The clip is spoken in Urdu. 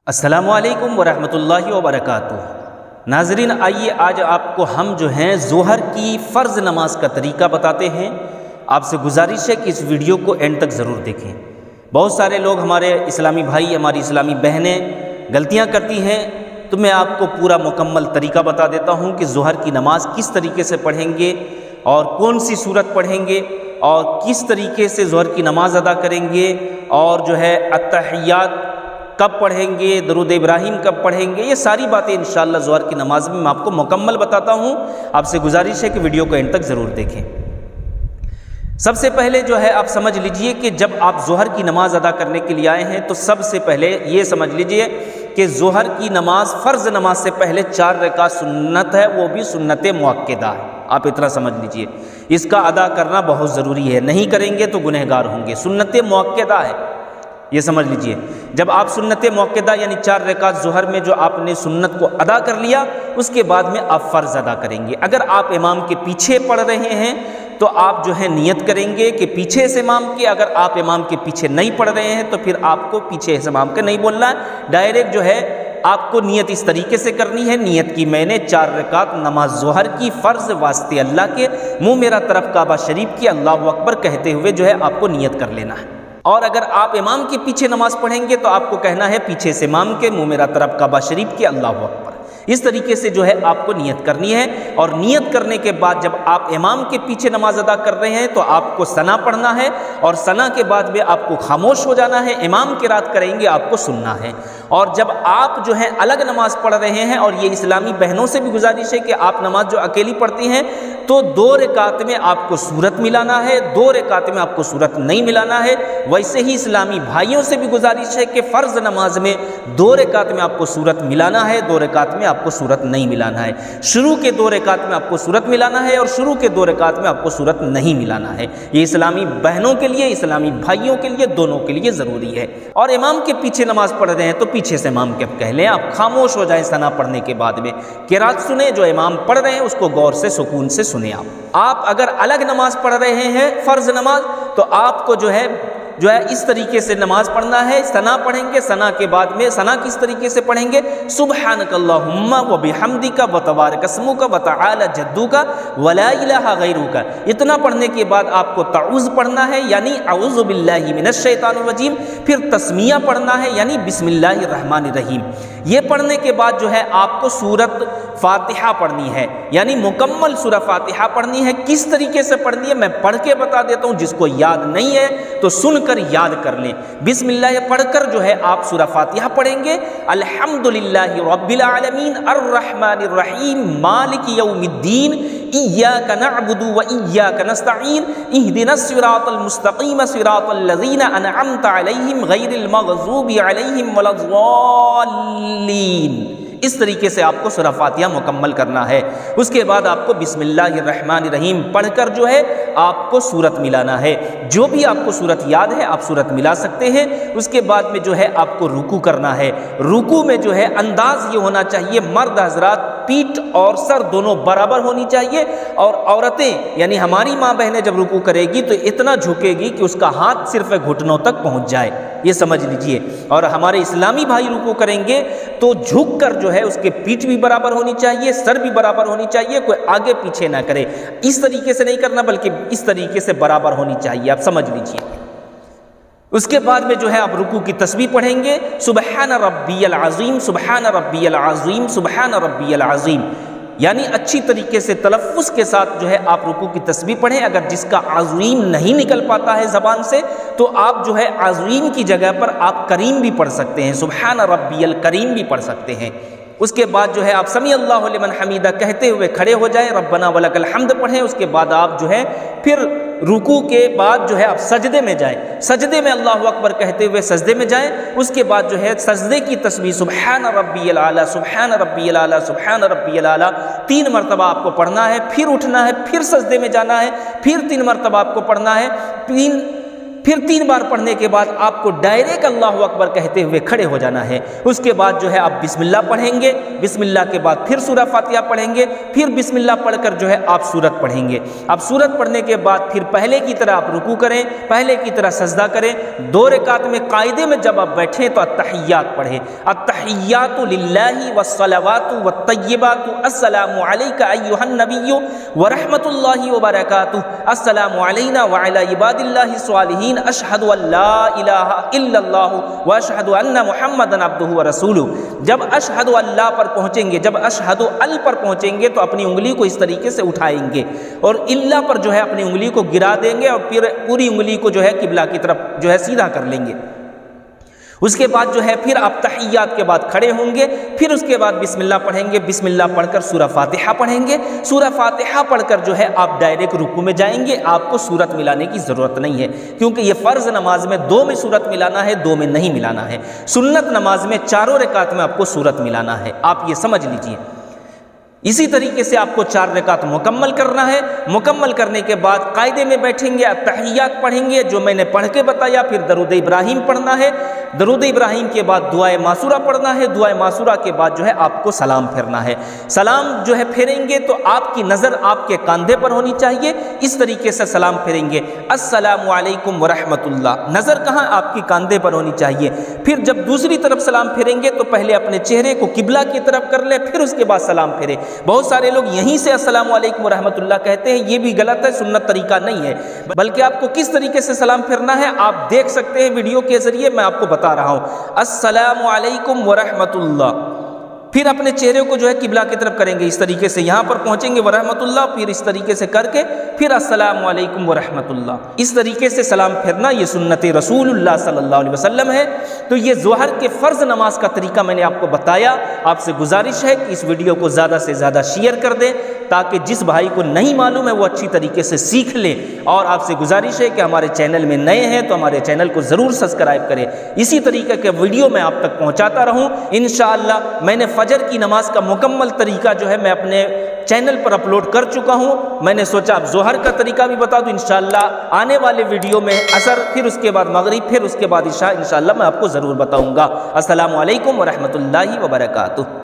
السلام علیکم ورحمۃ اللہ وبرکاتہ۔ ناظرین، آئیے آج آپ کو ہم جو ہیں ظہر کی فرض نماز کا طریقہ بتاتے ہیں۔ آپ سے گزارش ہے کہ اس ویڈیو کو اینڈ تک ضرور دیکھیں۔ بہت سارے لوگ، ہمارے اسلامی بھائی، ہماری اسلامی بہنیں غلطیاں کرتی ہیں، تو میں آپ کو پورا مکمل طریقہ بتا دیتا ہوں کہ ظہر کی نماز کس طریقے سے پڑھیں گے اور کون سی صورت پڑھیں گے اور کس طریقے سے ظہر کی نماز ادا کریں گے، اور جو ہے التحیات کب پڑھیں گے، درود ابراہیم کب پڑھیں گے، یہ ساری باتیں انشاءاللہ ظہر کی نماز میں آپ کو مکمل بتاتا ہوں۔ آپ سے گزارش ہے کہ ویڈیو کو اینڈ تک ضرور دیکھیں۔ سب سے پہلے جو ہے آپ سمجھ لیجئے کہ جب آپ ظہر کی نماز ادا کرنے کے لیے آئے ہیں تو سب سے پہلے یہ سمجھ لیجئے کہ ظہر کی نماز فرض نماز سے پہلے 4 رکعت سنت ہے، وہ بھی سنت مؤکدہ ہے۔ آپ اتنا سمجھ لیجئے، اس کا ادا کرنا بہت ضروری ہے، نہیں کریں گے تو گنہگار ہوں گے۔ سنت مؤکدہ ہے، یہ سمجھ لیجئے۔ جب آپ سنت مؤکدہ یعنی 4 رکعت ظہر میں جو آپ نے سنت کو ادا کر لیا، اس کے بعد میں آپ فرض ادا کریں گے۔ اگر آپ امام کے پیچھے پڑھ رہے ہیں تو آپ جو ہے نیت کریں گے کہ پیچھے سے امام کے، اگر آپ امام کے پیچھے نہیں پڑھ رہے ہیں تو پھر آپ کو پیچھے سے امام کے نہیں بولنا ہے، ڈائریکٹ جو ہے آپ کو نیت اس طریقے سے کرنی ہے، نیت کی میں نے 4 رکعت نماز ظہر کی فرض واسطے اللہ کے، منہ میرا طرف کعبہ شریف کی اللہ اکبر کہتے ہوئے جو ہے آپ کو نیت کر لینا ہے۔ اور اگر آپ امام کے پیچھے نماز پڑھیں گے تو آپ کو کہنا ہے پیچھے سے امام کے، منہ میرا طرف کعبہ شریف کی اللہ اکبر۔ اس طریقے سے جو ہے آپ کو نیت کرنی ہے، اور نیت کرنے کے بعد جب آپ امام کے پیچھے نماز ادا کر رہے ہیں تو آپ کو ثنا پڑھنا ہے، اور ثنا کے بعد میں آپ کو خاموش ہو جانا ہے، امام قرات کریں گے آپ کو سننا ہے۔ اور جب آپ جو ہے الگ نماز پڑھ رہے ہیں، اور یہ اسلامی بہنوں سے بھی گزارش ہے کہ آپ نماز جو اکیلی پڑھتی ہیں تو 2 رکعت میں آپ کو سورت ملانا ہے، 2 رکعت میں آپ کو سورت نہیں ملانا ہے۔ ویسے ہی اسلامی بھائیوں سے بھی گزارش ہے کہ فرض نماز میں 2 رکعت میں آپ کو سورت ملانا ہے، 2 رکعت میں آپ کو سورت نہیں ملانا ہے۔ شروع کے 2 رکعت میں آپ کو سورت ملانا ہے، اور شروع کے 2 رکعت میں آپ کو سورت نہیں ملانا ہے۔ یہ اسلامی بہنوں کے لیے، اسلامی بھائیوں کے لیے، دونوں کے لیے ضروری ہے۔ اور امام کے پیچھے نماز پڑھ رہے ہیں تو پیچھے سے امام کے اب کہہ لیں، آپ خاموش ہو جائیں ثنا پڑھنے کے بعد میں، قرات سنیں، جو امام پڑھ رہے ہیں اس کو غور سے سکون سے سنیں۔ آپ اگر الگ نماز پڑھ رہے ہیں فرض نماز، تو آپ کو جو ہے اس طریقے سے نماز پڑھنا ہے، ثنا پڑھیں گے، ثنا کے بعد میں ثنا کس طریقے سے پڑھیں گے؟ سبحانک اللہم وبحمدک وتبارک اسمک وتعالی جدک ولا الہ غیرک۔ اتنا پڑھنے کے بعد آپ کو تعوذ پڑھنا ہے، یعنی اعوذ باللہ من الشیطان الرجیم، پھر تسمیہ پڑھنا ہے، یعنی بسم اللہ الرحمن الرحیم۔ یہ پڑھنے کے بعد جو ہے آپ کو سورت فاتحہ پڑھنی ہے، یعنی مکمل سورہ فاتحہ پڑھنی ہے۔ کس طریقے سے پڑھنی ہے میں پڑھ کے بتا دیتا ہوں، جس کو یاد نہیں ہے تو سن کر یاد کر لیں۔ بسم اللہ پڑھ کر جو ہے آپ سورہ فاتحہ پڑھیں گے، الحمدللہ رب العالمین الرحمن الرحیم مالک یوم الدین ایاک نعبد و ایاک نستعین اہدنا الصراط المستقیم صراط الذین انعمت علیہم غیر المغضوب علیہم ولا الضالین۔ اس طریقے سے آپ کو سورہ فاتحہ مکمل کرنا ہے۔ اس کے بعد آپ کو بسم اللہ الرحمن الرحیم پڑھ کر جو ہے آپ کو سورت ملانا ہے۔ جو بھی آپ کو سورت یاد ہے آپ سورت ملا سکتے ہیں۔ اس کے بعد میں جو ہے آپ کو رکوع کرنا ہے۔ رکوع میں جو ہے انداز یہ ہونا چاہیے، مرد حضرات پیٹھ اور سر دونوں برابر ہونی چاہیے، اور عورتیں یعنی ہماری ماں بہنیں جب رکوع کرے گی تو اتنا جھکے گی کہ اس کا ہاتھ صرف گھٹنوں تک پہنچ جائے، یہ سمجھ لیجئے۔ اور ہمارے اسلامی بھائی رکوع کریں گے تو جھک کر جو ہے اس کے پیٹھ بھی برابر ہونی چاہیے، سر بھی برابر ہونی چاہیے، کوئی آگے پیچھے نہ کرے۔ اس طریقے سے نہیں کرنا بلکہ اس طریقے سے برابر ہونی چاہیے، آپ سمجھ لیجئے۔ اس کے بعد میں جو ہے آپ رکوع کی تسبیح پڑھیں گے، سبحان ربی العظیم سبحان ربی العظیم سبحان ربی العظیم، یعنی اچھی طریقے سے تلفظ کے ساتھ جو ہے آپ رکوع کی تسبیح پڑھیں۔ اگر جس کا عظیم نہیں نکل پاتا ہے زبان سے تو آپ جو ہے عظیم کی جگہ پر آپ کریم بھی پڑھ سکتے ہیں، سبحان ربی الکریم بھی پڑھ سکتے ہیں۔ اس کے بعد جو ہے آپ سمیع اللہ لمن حمیدہ کہتے ہوئے کھڑے ہو جائیں، ربنا ولک الحمد پڑھیں۔ اس کے بعد آپ جو ہے پھر رکوع کے بعد جو ہے آپ سجدے میں جائیں، سجدے میں اللہ اکبر کہتے ہوئے سجدے میں جائیں۔ اس کے بعد جو ہے سجدے کی تسبیح سبحان ربی العلیٰ سبحان ربی العلیٰ سبحان ربی العلیٰ 3 مرتبہ آپ کو پڑھنا ہے، پھر اٹھنا ہے، پھر سجدے میں جانا ہے، پھر 3 مرتبہ آپ کو پڑھنا ہے، پھر 3 بار پڑھنے کے بعد آپ کو ڈائریکٹ اللہ اکبر کہتے ہوئے کھڑے ہو جانا ہے۔ اس کے بعد جو ہے آپ بسم اللہ پڑھیں گے، بسم اللہ کے بعد پھر سورہ فاتحہ پڑھیں گے، پھر بسم اللہ پڑھ کر جو ہے آپ سورت پڑھیں گے۔ اب سورت پڑھنے کے بعد پھر پہلے کی طرح آپ رکوع کریں، پہلے کی طرح سجدہ کریں۔ 2 رکعت میں قاعدے میں جب آپ بیٹھیں تو التحیات پڑھیں، التحیات للہ والصلوات والطیبات، السلام علیک ایھا النبی ورحمۃ اللہ وبرکاتہ، السلام علینا وعلی عباد اللہ الصالحین، اشہد ان لا الہ الا اللہ واشہد ان محمدا عبدہ ورسولہ۔ جب اشہد اللہ پر پہنچیں گے، جب اشہد ال پر پہنچیں گے تو اپنی انگلی کو اس طریقے سے اٹھائیں گے اور اللہ پر جو ہے اپنی انگلی کو گرا دیں گے اور پھر پوری انگلی کو جو ہے قبلہ کی طرف جو ہے سیدھا کر لیں گے۔ اس کے بعد جو ہے پھر آپ تحیات کے بعد کھڑے ہوں گے، پھر اس کے بعد بسم اللہ پڑھیں گے، بسم اللہ پڑھ کر سورہ فاتحہ پڑھیں گے۔ سورہ فاتحہ پڑھ کر جو ہے آپ ڈائریکٹ رکوع میں جائیں گے، آپ کو سورت ملانے کی ضرورت نہیں ہے، کیونکہ یہ فرض نماز میں 2 میں سورت ملانا ہے، 2 میں نہیں ملانا ہے۔ سنت نماز میں 4 رکعت میں آپ کو سورت ملانا ہے، آپ یہ سمجھ لیجئے۔ اسی طریقے سے آپ کو 4 رکعت مکمل کرنا ہے۔ مکمل کرنے کے بعد قاعدے میں بیٹھیں گے، تحیات پڑھیں گے جو میں نے پڑھ کے بتایا، پھر درود ابراہیم پڑھنا ہے، درود ابراہیم کے بعد دعائے معصورہ پڑھنا ہے، دعائے معصورہ کے بعد جو ہے آپ کو سلام پھیرنا ہے۔ سلام جو ہے پھیریں گے تو آپ کی نظر آپ کے کاندھے پر ہونی چاہیے، اس طریقے سے سلام پھیریں گے، السلام علیکم ورحمۃ اللہ، نظر کہاں؟ آپ کی کاندھے پر ہونی چاہیے۔ پھر جب دوسری طرف سلام پھیریں گے تو پہلے اپنے چہرے کو قبلہ کی طرف کر لیں، پھر اس کے بعد سلام پھیریں۔ بہت سارے لوگ یہیں سے السلام علیکم ورحمۃ اللہ کہتے ہیں، یہ بھی غلط ہے، سنت طریقہ نہیں ہے، بلکہ آپ کو کس طریقے سے سلام پھیرنا ہے آپ دیکھ سکتے ہیں ویڈیو کے ذریعے، میں آپ کو بتا رہا ہوں۔ السلام علیکم ورحمۃ اللہ، پھر اپنے چہرے کو جو ہے قبلہ کی طرف کریں گے، اس طریقے سے یہاں پر پہنچیں گے ورحمۃ اللہ، پھر اس طریقے سے کر کے پھر السلام علیکم ورحمۃ اللہ، اس طریقے سے سلام پھیرنا یہ سنت رسول اللہ صلی اللہ علیہ وسلم ہے۔ تو یہ ظہر کے فرض نماز کا طریقہ میں نے آپ کو بتایا۔ آپ سے گزارش ہے کہ اس ویڈیو کو زیادہ سے زیادہ شیئر کر دیں تاکہ جس بھائی کو نہیں معلوم ہے وہ اچھی طریقے سے سیکھ لے، اور آپ سے گزارش ہے کہ ہمارے چینل میں نئے ہیں تو ہمارے چینل کو ضرور سبسکرائب کریں، اسی طریقے کے ویڈیو میں آپ تک پہنچاتا رہوں انشاءاللہ۔ میں نے فجر کی نماز کا مکمل طریقہ جو ہے میں اپنے چینل پر اپلوڈ کر چکا ہوں، میں نے سوچا اب ظہر کا طریقہ بھی بتا دوں انشاءاللہ۔ آنے والے ویڈیو میں عصر، پھر اس کے بعد مغرب، پھر اس کے بعد عشاء انشاءاللہ میں آپ کو ضرور بتاؤں گا۔ السلام علیکم ورحمۃ اللہ وبرکاتہ۔